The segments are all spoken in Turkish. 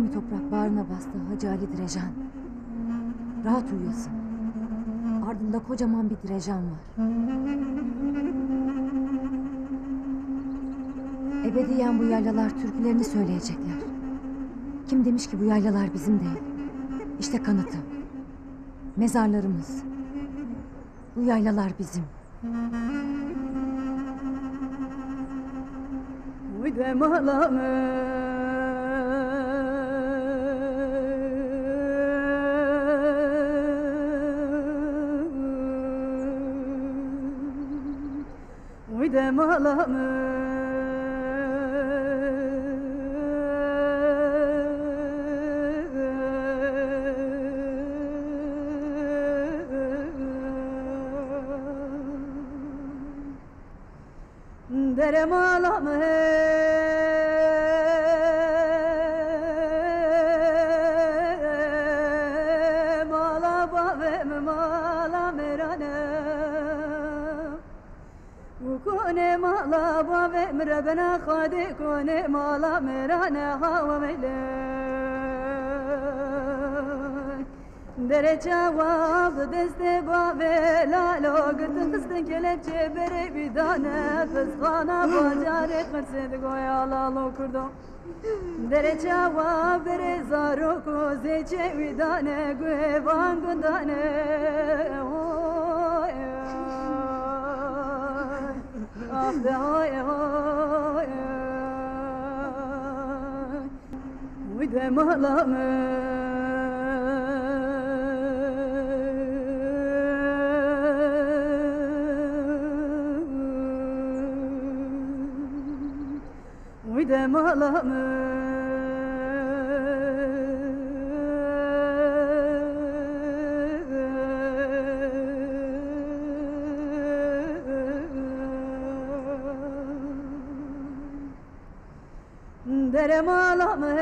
Mavi toprak bağrına bastı Hacı Ali Direjan. Rahat uyuyasın. Ardında kocaman bir direjan var. Ebediyen bu yaylalar türkülerini söyleyecekler. Kim demiş ki bu yaylalar bizim değil? İşte kanıtı. Mezarlarımız. Bu yaylalar bizim. Uydem ağlamı Uydem ağlamı Derem ağlamı Mala bavem mala meranem Ukune mala bavem Rabbena khadi kune mala merane hava mele Dere cevap deste bave lalo gırtın kıstın kelepçe bere bir tane fızgana bacare kırsın goya lalo kurdum Dere cevap bere zaro koze çevidane güevan gundane Afde oy oy Uydem ağlamı Uydem ağlamı Derem ağlamı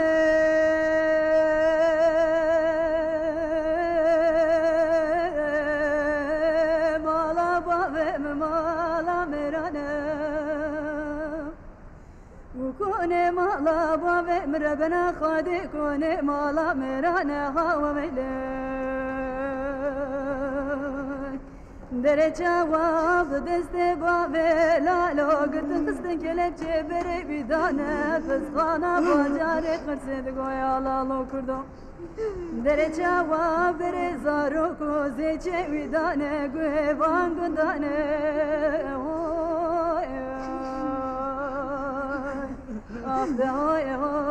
Mala bavem mala meranem Kone mala bavem Rabbena khadi kone mala merane hava mele Dere cevap deste bave lalo gırtın kıstın kelepçe bere bir tane fızgana bacare kırsın goya lalo kurdum Dere cevap bere zaro koze çevidane güevan gundane Afde oy oy